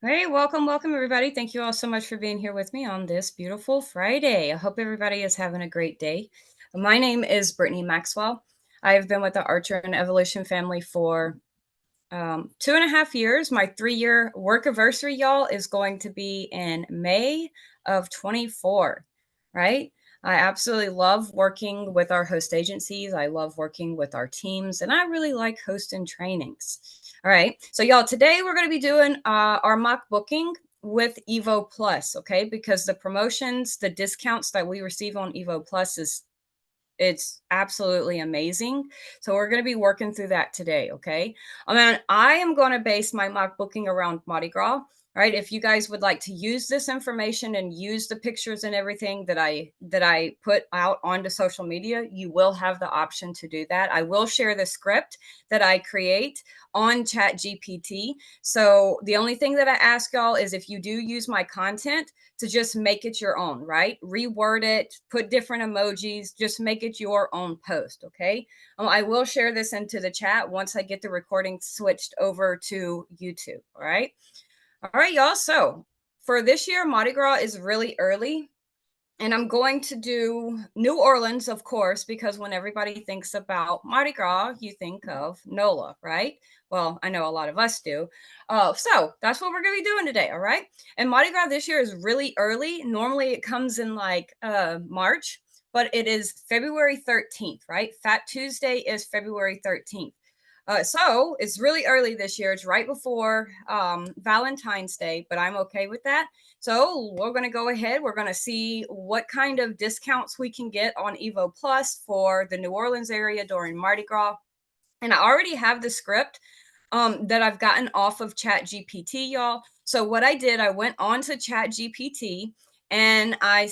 Hey, welcome everybody. Thank you all so much for being here with me on this beautiful Friday. I hope everybody is having a great day. My name is Brittany Maxwell. I have been with the Archer and Evolution family for 2.5 years. My 3-year work anniversary, y'all, is going to be in May of 24, right? I absolutely love working with our host agencies. I love working with our teams, and I really like hosting trainings. All right. So, y'all, today we're going to be doing our mock booking with EvoPlus, okay? Because the promotions, the discounts that we receive on EvoPlus it's absolutely amazing. So we're going to be working through that today, okay? I am going to base my mock booking around Mardi Gras. Right. If you guys would like to use this information and use the pictures and everything that I put out onto social media, you will have the option to do that. I will share the script that I create on Chat GPT. So the only thing that I ask y'all is if you do use my content, to just make it your own, right? Reword it, put different emojis, just make it your own post, okay? I will share this into the chat once I get the recording switched over to YouTube, all right? All right, y'all. So for this year, Mardi Gras is really early. And I'm going to do New Orleans, of course, because when everybody thinks about Mardi Gras, you think of NOLA, right? Well, I know a lot of us do. So that's what we're going to be doing today, all right? And Mardi Gras this year is really early. Normally it comes in like March, but it is February 13th, right? Fat Tuesday is February 13th. So it's really early this year. It's right before Valentine's Day, but I'm okay with that. So we're going to go ahead. We're going to see what kind of discounts we can get on EvoPlus for the New Orleans area during Mardi Gras. And I already have the script that I've gotten off of Chat GPT, y'all. So what I did, I went on to Chat GPT and I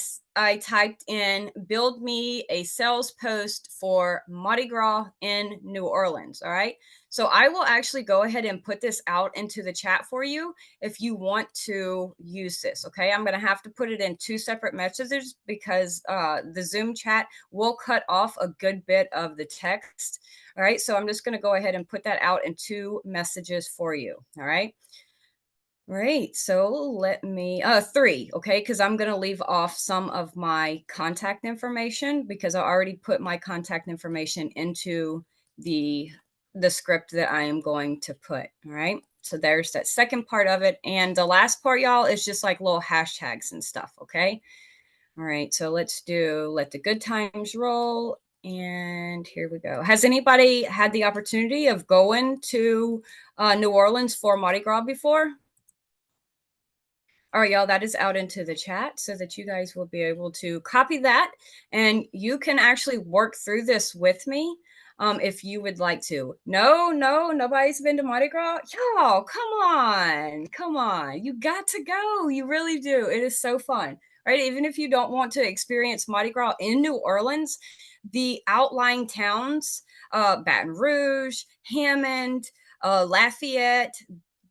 typed in build me a sales post for Mardi Gras in New Orleans. All right. So I will actually go ahead and put this out into the chat for you if you want to use this. Okay. I'm going to have to put it in two separate messages because the Zoom chat will cut off a good bit of the text. All right. So I'm just going to go ahead and put that out in two messages for you. All right. Right. So let me three, okay, because I'm going to leave off some of my contact information because I already put my contact information into the the script that I am going to put. All right. So there's that second part of it. And the last part, y'all, is just like little hashtags and stuff. Okay. All right. So let's do let the good times roll. And here we go. Has anybody had the opportunity of going to New Orleans for Mardi Gras before? All right, y'all, that is out into the chat so that you guys will be able to copy that and you can actually work through this with me if you would like to. No, nobody's been to Mardi Gras. Y'all, come on, come on. You got to go. You really do. It is so fun, right? Even if you don't want to experience Mardi Gras in New Orleans, the outlying towns, Baton Rouge, Hammond, Lafayette,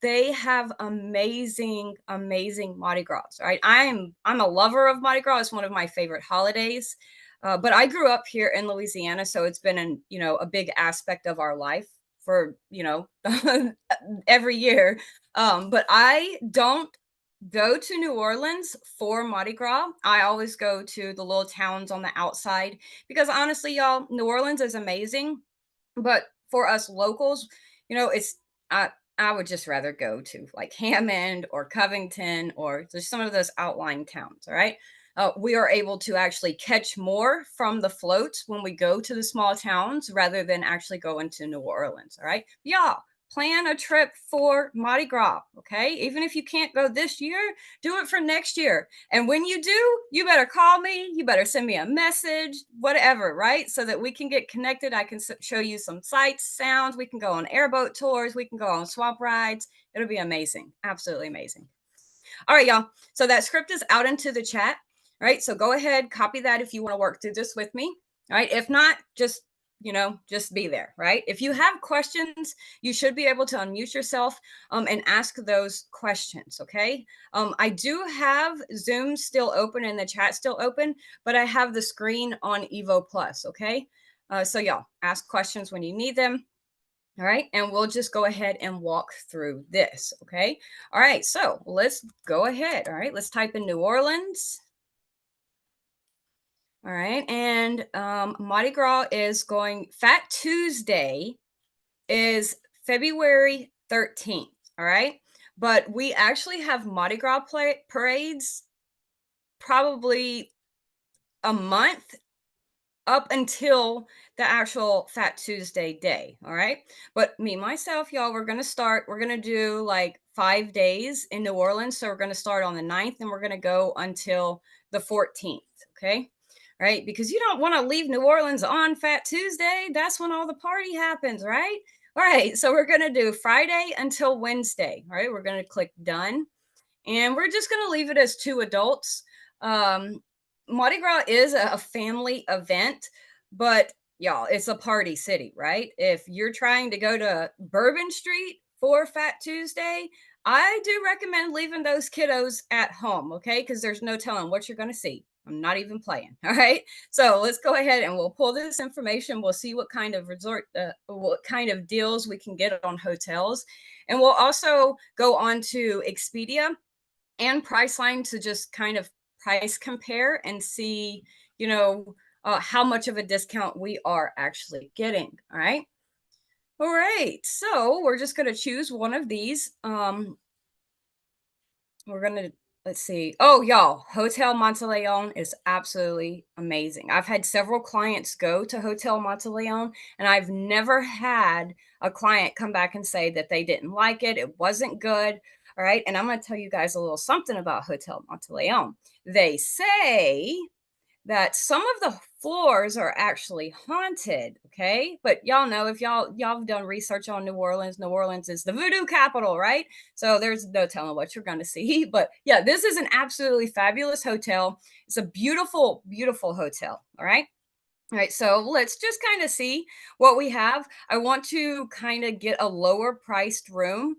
they have amazing Mardi Gras, right? I'm a lover of Mardi Gras. It's one of my favorite holidays. But I grew up here in Louisiana, so it's been a big aspect of our life for, every year. But I don't go to New Orleans for Mardi Gras. I always go to the little towns on the outside because honestly, y'all, New Orleans is amazing, but for us locals, it's I would just rather go to like Hammond or Covington or just some of those outlying towns. All right. We are able to actually catch more from the floats when we go to the small towns rather than actually going to New Orleans. All right. Y'all plan a trip for Mardi Gras. Okay. Even if you can't go this year, do it for next year. And when you do, you better call me. You better send me a message, whatever, right? So that we can get connected. I can show you some sights, sounds. We can go on airboat tours. We can go on swamp rides. It'll be amazing. Absolutely amazing. All right, y'all. So that script is out into the chat. All right. So go ahead, copy that if you want to work through this with me. All right. If not, just be there, right? If you have questions, you should be able to unmute yourself and ask those questions, okay? I do have Zoom still open and the chat still open, but I have the screen on EvoPlus, okay? So y'all, ask questions when you need them. All right, and we'll just go ahead and walk through this, okay? All right, so let's go ahead. All right, let's type in New Orleans. All right, and Mardi Gras is going, Fat Tuesday is February 13th. All right, but we actually have Mardi Gras parades probably a month up until the actual Fat Tuesday day. All right. But me, myself, y'all, we're going to do like 5 days in New Orleans. So we're going to start on the 9th and we're going to go until the 14th. Okay. Right. Because you don't want to leave New Orleans on Fat Tuesday. That's when all the party happens. Right. All right. So we're going to do Friday until Wednesday. All right. We're going to click done and we're just going to leave it as two adults. Mardi Gras is a family event, but y'all, it's a party city, right? If you're trying to go to Bourbon Street for Fat Tuesday, I do recommend leaving those kiddos at home, okay? Because there's no telling what you're going to see. I'm not even playing. All right. So let's go ahead and we'll pull this information. We'll see what kind of what kind of deals we can get on hotels. And we'll also go on to Expedia and Priceline to just kind of price compare and see, how much of a discount we are actually getting. All right. All right. So we're just going to choose one of these. We're going to, let's see. Oh, y'all, Hotel Monteleone is absolutely amazing. I've had several clients go to Hotel Monteleone, and I've never had a client come back and say that they didn't like it. It wasn't good. All right. And I'm going to tell you guys a little something about Hotel Monteleone. They say that some of the floors are actually haunted, okay? But y'all know, if y'all have done research on New Orleans is the voodoo capital, right? So there's no telling what you're going to see. But yeah, this is an absolutely fabulous hotel. It's a beautiful, beautiful hotel, all right? All right, so let's just kind of see what we have. I want to kind of get a lower priced room,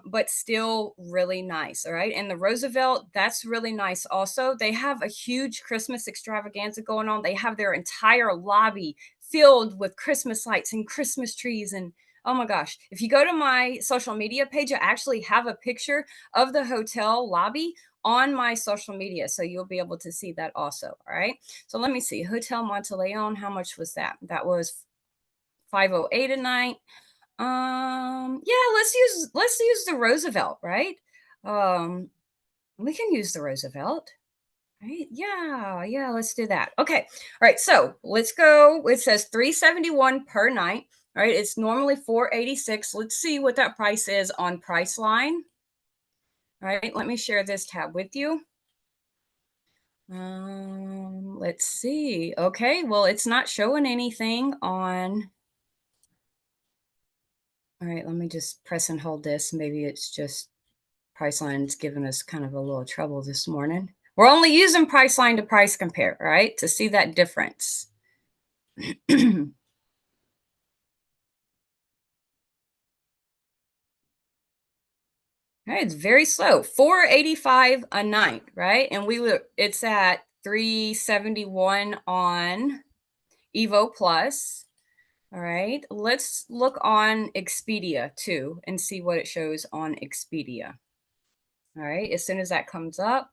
but still really nice. All right, and the Roosevelt, that's really nice. Also, they have a huge Christmas extravaganza going on. They have their entire lobby filled with Christmas lights and Christmas trees. And oh my gosh, if you go to my social media page, I actually have a picture of the hotel lobby on my social media. So you'll be able to see that also. All right. So let me see. Hotel Monteleone, how much was that? That was 508 a night. Yeah, let's use the Roosevelt, right? Um, we can use the Roosevelt. Right? Yeah, yeah, let's do that. Okay. All right. So let's go. It says 371 per night. All right. It's normally 486. Let's see what that price is on Priceline. All right. Let me share this tab with you. Let's see. Okay, well, it's not showing anything on. All right, let me just press and hold this. Maybe it's just Priceline's giving us kind of a little trouble this morning. We're only using Priceline to price compare, right? To see that difference. Right, it's very slow. 485 a night, right? And it's at 371 on EvoPlus. All right, let's look on Expedia too and see what it shows on Expedia. All right, as soon as that comes up.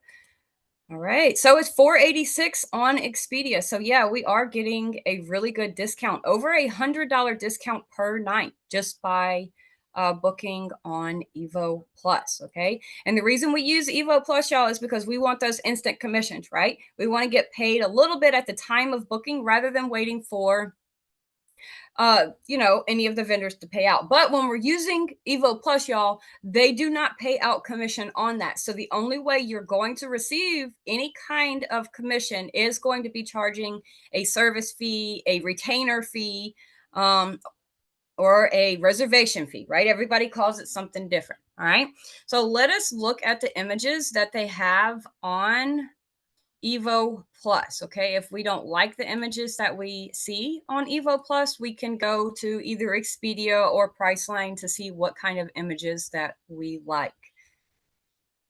All right, so it's 486 on Expedia. So yeah, we are getting a really good discount, over $100 discount per night just by booking on Evo Plus. Okay, and the reason we use Evo Plus, y'all, is because we want those instant commissions, right? We want to get paid a little bit at the time of booking rather than waiting for any of the vendors to pay out. But when we're using Evo Plus, y'all, they do not pay out commission on that. So the only way you're going to receive any kind of commission is going to be charging a service fee, a retainer fee, or a reservation fee, right? Everybody calls it something different. All right. So let us look at the images that they have on Evo Plus. Okay, if we don't like the images that we see on Evo Plus, we can go to either Expedia or Priceline to see what kind of images that we like.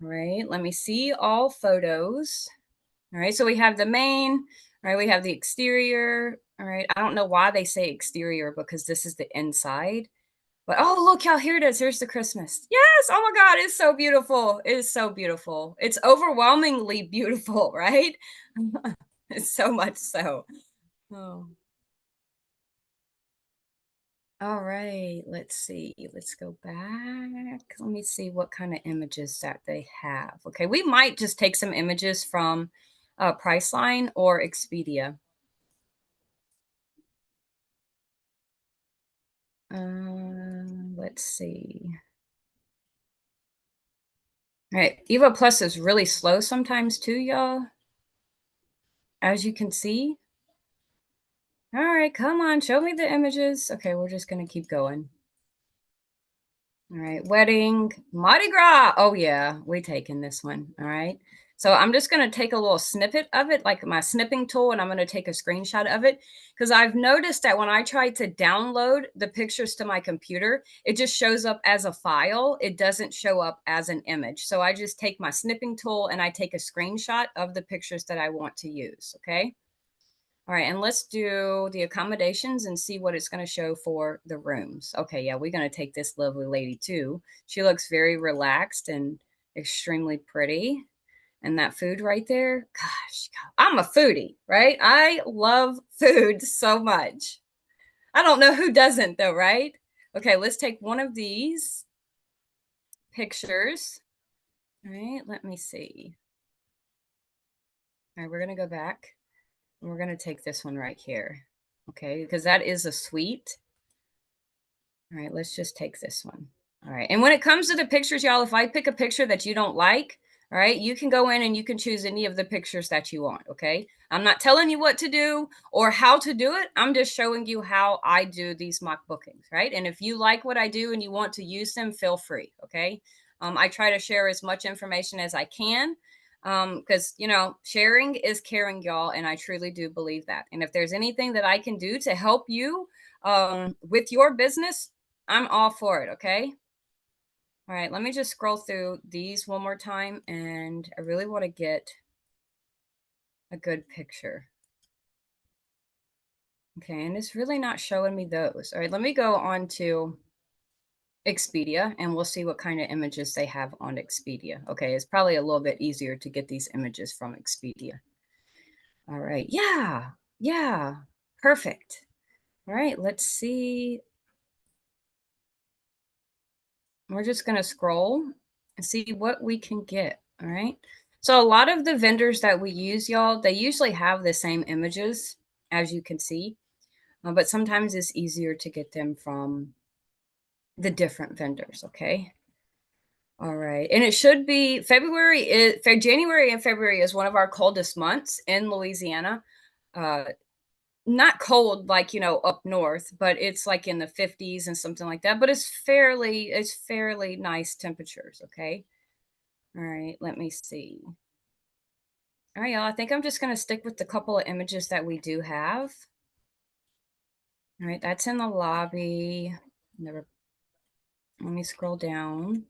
All right, let me see all photos. All right, so we have the main, all right, we have the exterior. All right, I don't know why they say exterior because this is the inside. But oh, look how here it is. Here's the Christmas. Yes. Oh my God. It's so beautiful. It is so beautiful. It's overwhelmingly beautiful, right? It's so much so. Oh. All right. Let's see. Let's go back. Let me see what kind of images that they have. Okay. We might just take some images from Priceline or Expedia. Let's see. All right. EvoPlus is really slow sometimes too, y'all, as you can see. All right, come on, show me the images. Okay, we're just gonna keep going. All right, wedding, Mardi Gras. Oh yeah, we taking this one. All right. So I'm just gonna take a little snippet of it, like my snipping tool, and I'm gonna take a screenshot of it because I've noticed that when I try to download the pictures to my computer, it just shows up as a file. It doesn't show up as an image. So I just take my snipping tool and I take a screenshot of the pictures that I want to use. Okay. All right, and let's do the accommodations and see what it's going to show for the rooms. Okay, yeah, we're going to take this lovely lady too. She looks very relaxed and extremely pretty. And that food right there, gosh, I'm a foodie, right? I love food so much. I don't know who doesn't though, right? Okay, let's take one of these pictures. All right, let me see. All right, we're going to go back and we're going to take this one right here. Okay, because that is a suite. All right, let's just take this one. All right. And when it comes to the pictures, y'all, if I pick a picture that you don't like, all right, you can go in and you can choose any of the pictures that you want. Okay. I'm not telling you what to do or how to do it. I'm just showing you how I do these mock bookings. Right. And if you like what I do and you want to use them, feel free. Okay. I try to share as much information as I can because, sharing is caring, y'all. And I truly do believe that. And if there's anything that I can do to help you with your business, I'm all for it, okay? All right, let me just scroll through these one more time, and I really want to get a good picture. Okay, and it's really not showing me those. All right, let me go on to Expedia, and we'll see what kind of images they have on Expedia. Okay, it's probably a little bit easier to get these images from Expedia. All right, yeah, perfect. All right, let's see. We're just going to scroll and see what we can get. All right. So a lot of the vendors that we use, y'all, they usually have the same images as you can see, but sometimes it's easier to get them from the different vendors. Okay. All right. And it should be January and February is one of our coldest months in Louisiana. Uh, Not cold like, up north, but it's like in the 50s and something like that. But it's fairly nice temperatures. Okay. All right, let me see. All right, y'all, I think I'm just going to stick with the couple of images that we do have. All right, that's in the lobby. Never, let me scroll down.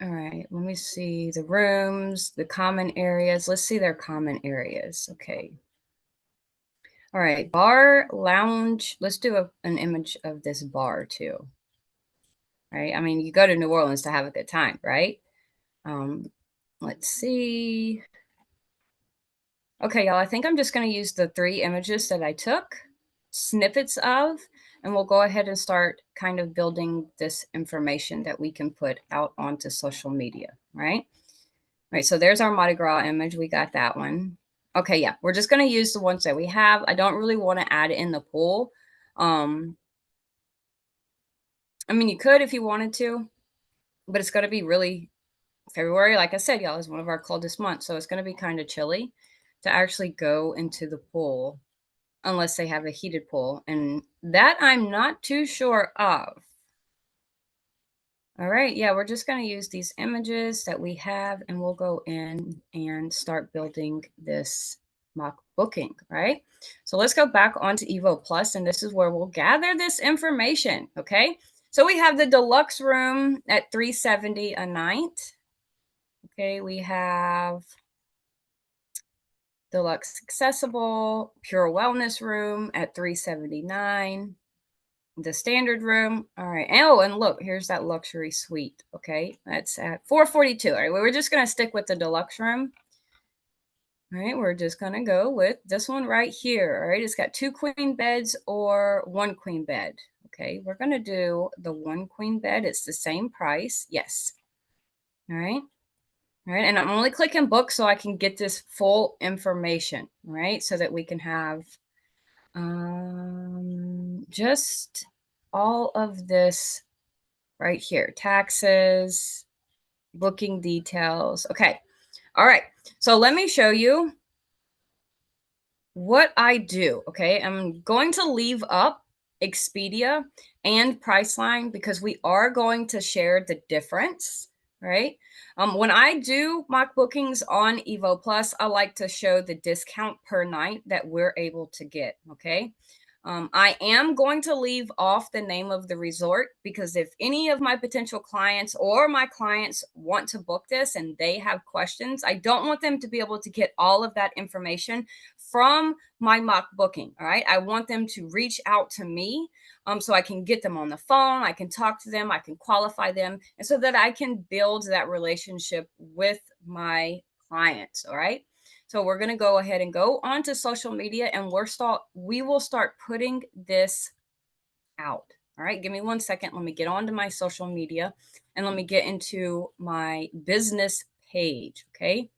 All right, let me see the rooms, the common areas. Let's see their common areas. Okay. All right, bar, lounge. Let's do an image of this bar too. Right? I mean, you go to New Orleans to have a good time, right? Um, let's see. Okay, y'all, I think I'm just going to use the 3 images that I took, snippets of, and we'll go ahead and start kind of building this information that we can put out onto social media, right? Right, so there's our Mardi Gras image. We got that one. Okay, yeah, we're just going to use the ones that we have. I don't really want to add it in the pool. I mean, you could if you wanted to, but it's going to be really February, like I said, y'all, is one of our coldest months, so it's going to be kind of chilly to actually go into the pool unless they have a heated pool, and that I'm not too sure of. All right, yeah, we're just going to use these images that we have, and we'll go in and start building this mock booking, right? So let's go back onto EvoPlus, and this is where we'll gather this information, okay? So we have the deluxe room at $370 a night. Okay, we have deluxe accessible pure wellness room at $379. the standard room. All right. Oh, and look, here's that luxury suite. Okay. That's at 442. All right. We were just going to stick with the deluxe room. All right. We're just going to go with this one right here. All right. It's got 2 queen beds or 1 queen bed. Okay. We're going to do the 1 queen bed. It's the same price. Yes. All right. All right. And I'm only clicking book so I can get this full information. Right. So that we can have just all of this right here. Taxes, booking details. Okay. All right. So let me show you what I do. Okay. I'm going to leave up Expedia and Priceline because we are going to share the difference, right? When I do mock bookings on EvoPlus, I like to show the discount per night that we're able to get. Okay. I am going to leave off the name of the resort because if any of my potential clients or my clients want to book this and they have questions, I don't want them to be able to get all of that information from my mock booking. All right. I want them to reach out to me so I can get them on the phone. I can talk to them. I can qualify them. And so that I can build that relationship with my clients. All right. So we're going to go ahead and go onto social media and we will start putting this out. All right. Give me 1 second. Let me get onto my social media and let me get into my business page. Okay.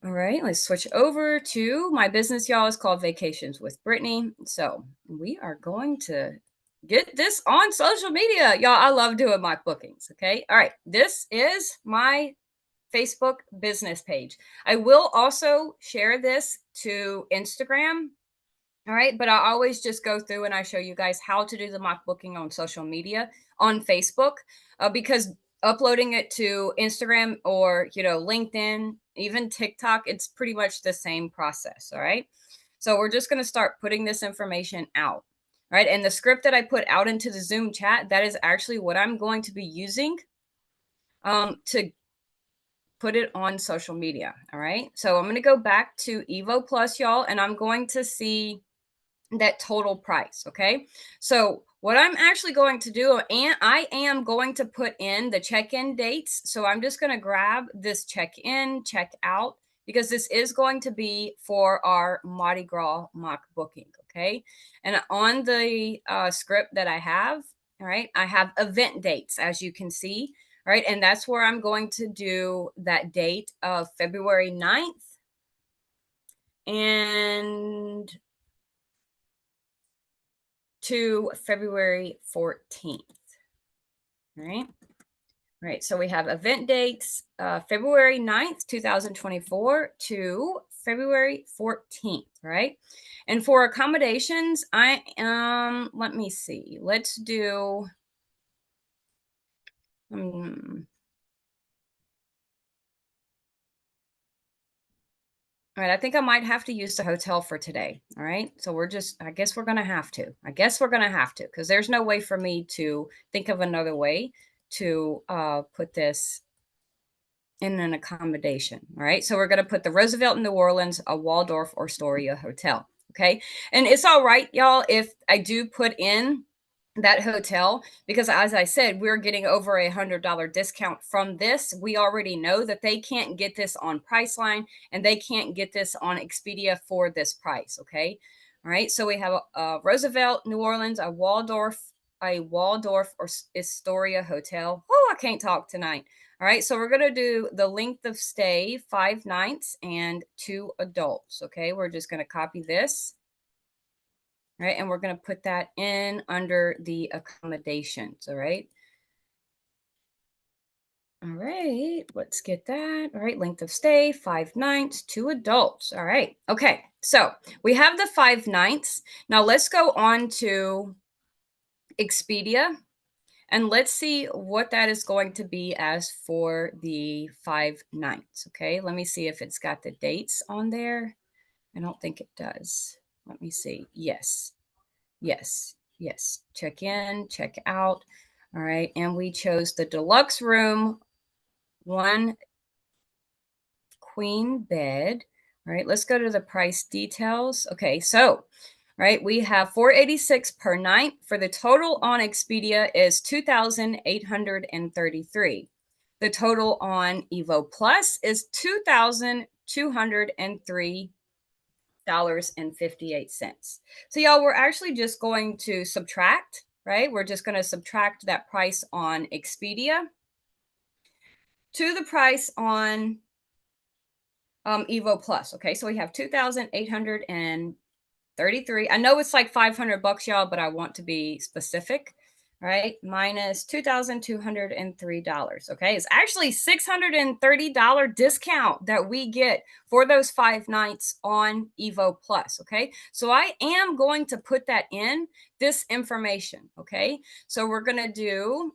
All right, let's switch over to my business, y'all. It's called Vacations with Brittany. So we are going to get this on social media. Y'all, I love doing my bookings. Okay. All right. This is my Facebook business page. I will also share this to Instagram. All right. But I always just go through and I show you guys how to do the mock booking on social media on Facebook because uploading it to Instagram or, LinkedIn, even TikTok, it's pretty much the same process. All right. So we're just going to start putting this information out. Right. And the script that I put out into the Zoom chat, that is actually what I'm going to be using to put it on social media. All right. So I'm going to go back to EvoPlus, y'all, and I'm going to see that total price. Okay. So what I'm actually going to do, and I am going to put in the check-in dates. So I'm just going to grab this check-in, check out, because this is going to be for our Mardi Gras mock booking. Okay. And on the script that I have, all right, I have event dates, as you can see. All right. And that's where I'm going to do that date of February 9th. And to February 14th. All right. All right. So we have event dates February 9th, 2024 to February 14th. Right. And for accommodations, let me see. Let's do all right, I think I might have to use the hotel for today. All right. So I guess we're going to have to. I guess we're going to have to because there's no way for me to think of another way to put this in an accommodation. All right. So we're going to put the Roosevelt in New Orleans, a Waldorf or Astoria hotel. Okay. And it's all right, y'all, if I do put in that hotel because as I said, we're getting over $100 discount from this. We already know that they can't get this on Priceline and they can't get this on Expedia for this price. Okay. All right. So we have a Roosevelt, New Orleans, a Waldorf or Astoria hotel. Oh, I can't talk tonight. All right. So we're going to do the length of stay, 5 nights and 2 adults. Okay. We're just going to copy this. All right. And we're going to put that in under the accommodations. All right. All right. Let's get that. All right. Length of stay, 5 nights, 2 adults. All right. Okay. So we have the 5 nights. Now let's go on to Expedia and let's see what that is going to be as for the 5 nights. Okay. Let me see if it's got the dates on there. I don't think it does. Let me see. Yes. Yes. Yes. Check in, check out. All right. And we chose the deluxe room, 1 queen bed. All right. Let's go to the price details. Okay. So right? We have 486 per night. For the total on Expedia is 2,833. The total on EvoPlus is $2,203.58. So y'all, we're actually just going to subtract, right? We're just going to subtract that price on Expedia to the price on EvoPlus. Okay, so we have 2,833. I know it's like 500 bucks, y'all, but I want to be specific, right? Minus $2,203. Okay, it's actually $630 discount that we get for those 5 nights on EvoPlus. Okay, so I am going to put that in this information. Okay, so we're gonna do.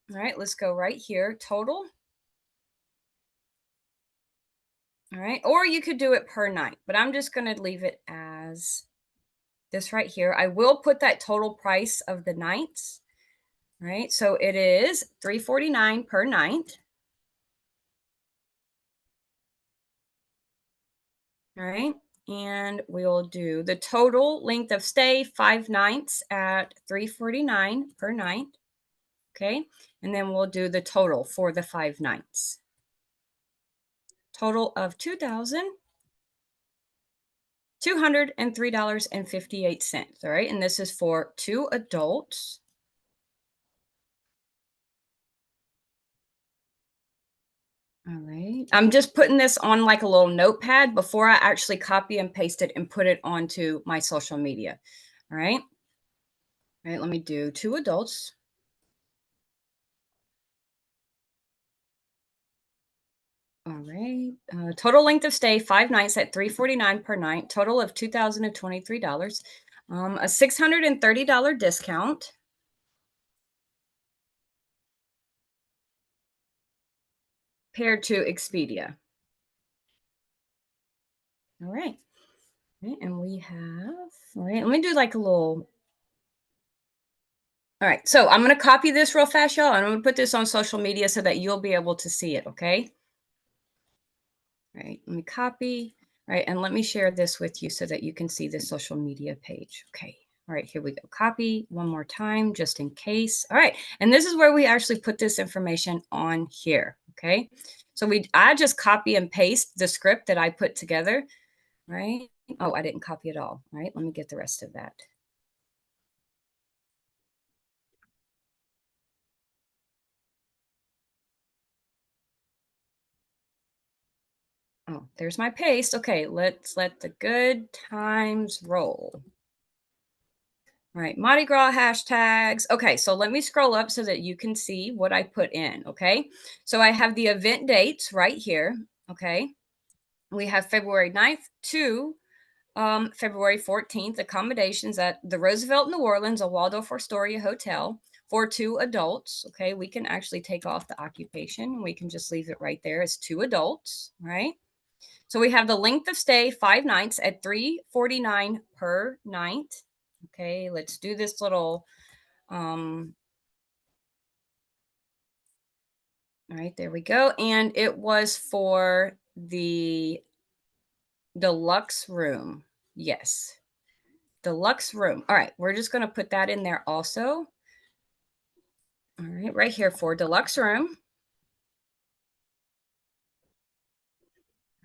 All right, let's go right here. Total. All right, or you could do it per night, but I'm just gonna leave it as this right here. I will put that total price of the nights, right? So it is $349 per night. All right. And we'll do the total length of stay, 5 nights at $349 per night. Okay. And then we'll do the total for the 5 nights. Total of $2,203.58. All right. And this is for 2 adults. All right. I'm just putting this on like a little notepad before I actually copy and paste it and put it onto my social media. All right. All right. Let me do 2 adults. All right. Total length of stay, 5 nights at $349 per night. Total of $2,023. A $630 discount paired to Expedia. All right. Okay, and we have, all right, let me do like a little. All right, so I'm going to copy this real fast, y'all, and I'm going to put this on social media so that you'll be able to see it, okay? All right, let me copy. All right, and let me share this with you so that you can see the social media page. Okay, all right, here we go. Copy one more time just in case. All right, and this is where we actually put this information on here, okay? So I just copy and paste the script that I put together, right? Oh, I didn't copy it all. All right, let me get the rest of that. Oh, there's my paste. Okay, let's let the good times roll. All right, Mardi Gras hashtags. Okay, so let me scroll up so that you can see what I put in. Okay, so I have the event dates right here. Okay, we have February 9th to February 14th, accommodations at the Roosevelt New Orleans, a Waldorf Astoria hotel for 2 adults. Okay, we can actually take off the occupation. We can just leave it right there as 2 adults, right? So we have the length of stay, 5 nights at $349 per night. Okay, let's do this little all right, there we go. And it was for the deluxe room. Yes. Deluxe room. All right, we're just going to put that in there also. All right, right here for deluxe room.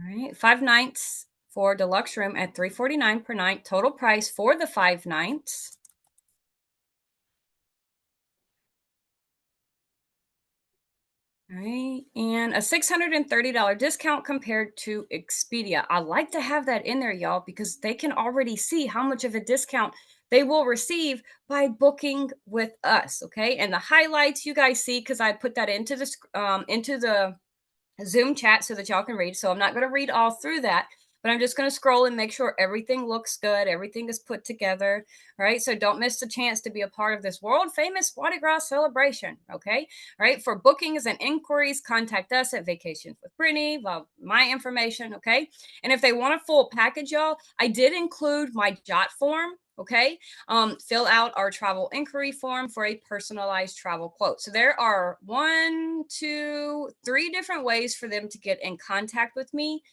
All right, 5 nights for deluxe room at $349 per night. Total price for the 5 nights. All right, and a $630 discount compared to Expedia. I like to have that in there, y'all, because they can already see how much of a discount they will receive by booking with us. Okay, and the highlights you guys see because I put that into the Zoom chat so that y'all can read. So I'm not going to read all through that, but I'm just going to scroll and make sure everything looks good. Everything is put together. All right. So don't miss the chance to be a part of this world famous Mardi Gras celebration. Okay. All right. For bookings and inquiries, contact us at Vacations with Brittany. Well, my information. Okay. And if they want a full package, y'all, I did include my jot form. Okay. Fill out our travel inquiry form for a personalized travel quote. So there are 1, 2, 3 different ways for them to get in contact with me.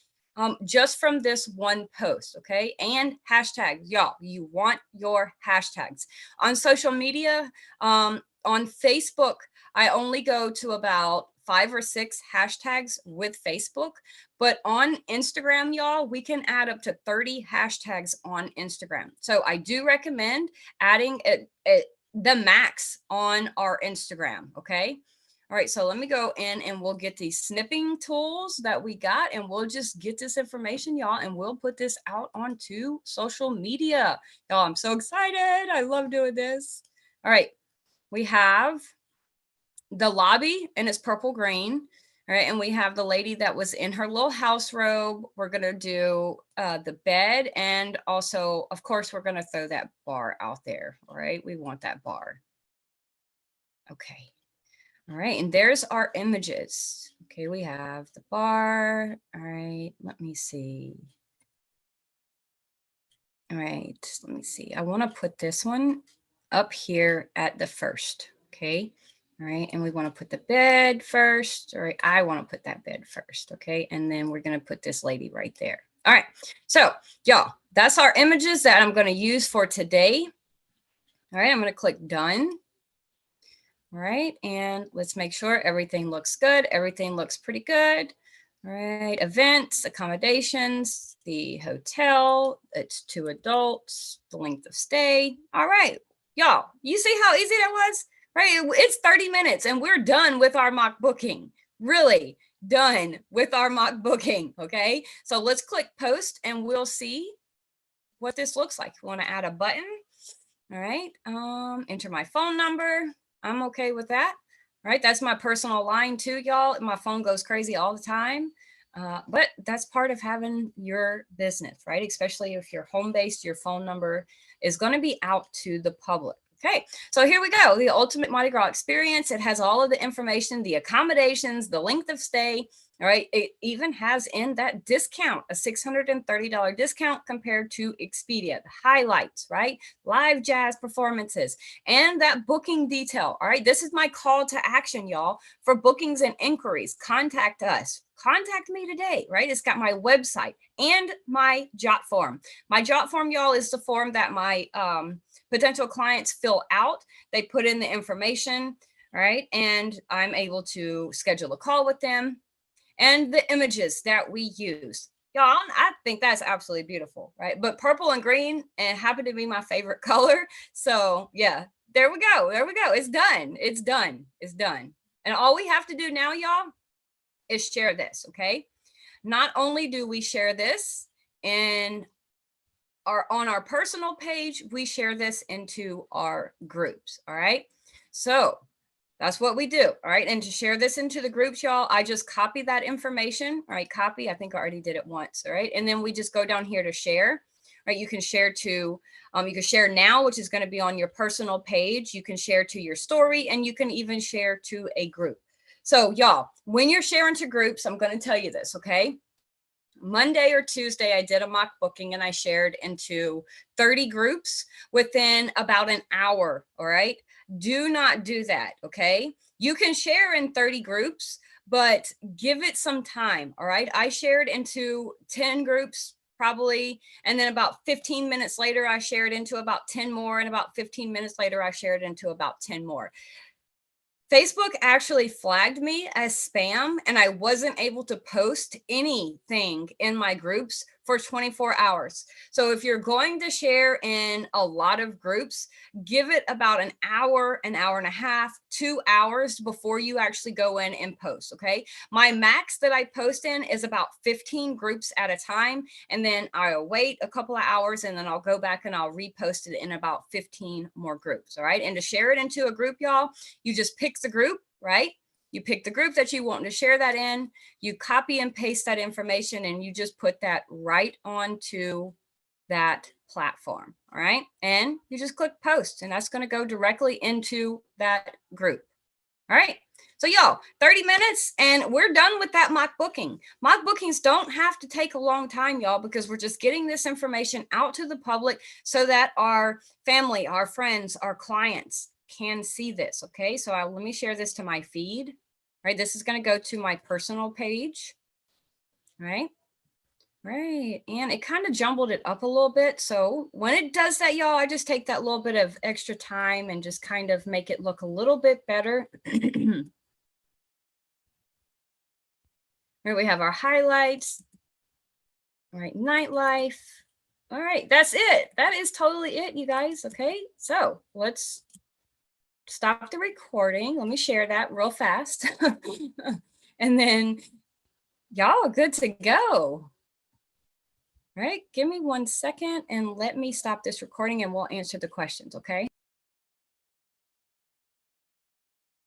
just from this one post, okay? And hashtags, y'all, you want your hashtags. On social media, on Facebook, I only go to about 5 or 6 hashtags with Facebook, but on Instagram, y'all, we can add up to 30 hashtags on Instagram. So I do recommend adding the max on our Instagram, okay? All right, so let me go in and we'll get these snipping tools that we got, and we'll just get this information, y'all, and we'll put this out onto social media. Y'all, I'm so excited. I love doing this. All right, we have the lobby and it's purple green. All right, and we have the lady that was in her little house robe. We're gonna do the bed, and also, of course, we're gonna throw that bar out there. All right, we want that bar. Okay. All right, and there's our images. Okay, we have the bar. All right, let me see. All right, let me see. I want to put this one up here at the first. Okay. All right, and we want to put the bed first. All right, I want to put that bed first. Okay, and then we're going to put this lady right there. All right, so y'all, that's our images that I'm going to use for today. All right, I'm going to click done. All right, and let's make sure everything looks good. Everything looks pretty good. All right, events, accommodations, the hotel, it's 2 adults, the length of stay. All right, y'all, you see how easy that was? Right, it's 30 minutes and we're done with our mock booking. Really done with our mock booking, okay? So let's click post and we'll see what this looks like. You wanna add a button. All right, enter my phone number. I'm okay with that. All right, that's my personal line too, y'all. My phone goes crazy all the time. But that's part of having your business, right? Especially if you're home-based, your phone number is going to be out to the public. Okay, so here we go. The ultimate Mardi Gras experience. It has all of the information, the accommodations, the length of stay. All right, it even has in that discount, a $630 discount compared to Expedia, the highlights, right? Live jazz performances, and that booking detail. All right, this is my call to action, y'all. For bookings and inquiries, contact us. Contact me today, right? It's got my website and my jot form. My jot form, y'all, is the form that my potential clients fill out. They put in the information, all right? And I'm able to schedule a call with them. And the images that we use. Y'all, I think that's absolutely beautiful, right? But purple and green and happen to be my favorite color. So yeah, there we go. There we go. It's done. It's done. It's done. And all we have to do now, y'all, is share this, okay? Not only do we share this in on our personal page, we share this into our groups, all right? So that's what we do. All right. And to share this into the groups, y'all, I just copy that information. All right. Copy. I think I already did it once. All right. And then we just go down here to share. Right. You can share to, you can share now, which is going to be on your personal page. You can share to your story, and you can even share to a group. So y'all, when you're sharing to groups, I'm going to tell you this. Okay. Monday or Tuesday, I did a mock booking and I shared into 30 groups within about an hour. All right. Do not do that. Okay. You can share in 30 groups, but give it some time. All right. I shared into 10 groups probably. And then about 15 minutes later, I shared into about 10 more. And about 15 minutes later, I shared into about 10 more. Facebook actually flagged me as spam, and I wasn't able to post anything in my groups for 24 hours. So if you're going to share in a lot of groups, give it about an hour and a half, 2 hours before you actually go in and post, okay? My max that I post in is about 15 groups at a time, and then I'll wait a couple of hours, and then I'll go back and I'll repost it in about 15 more groups, all right? And to share it into a group, y'all, you just pick the group, right? You pick the group that you want to share that in, you copy and paste that information, and you just put that right onto that platform, all right? And you just click post, and that's going to go directly into that group. All right. So y'all, 30 minutes and we're done with that mock booking. Mock bookings don't have to take a long time, y'all, because we're just getting this information out to the public so that our family, our friends, our clients can see this. Okay. So let me share this to my feed. All right. This is going to go to my personal page. All right. Right. And it kind of jumbled it up a little bit. So when it does that, y'all, I just take that little bit of extra time and just kind of make it look a little bit better. Here we have our highlights. All right, nightlife. All right, that's it. That is totally it, you guys. Okay, so let's stop the recording. Let me share that real fast. And then y'all are good to go. All right, give me 1 second and let me stop this recording and we'll answer the questions, okay?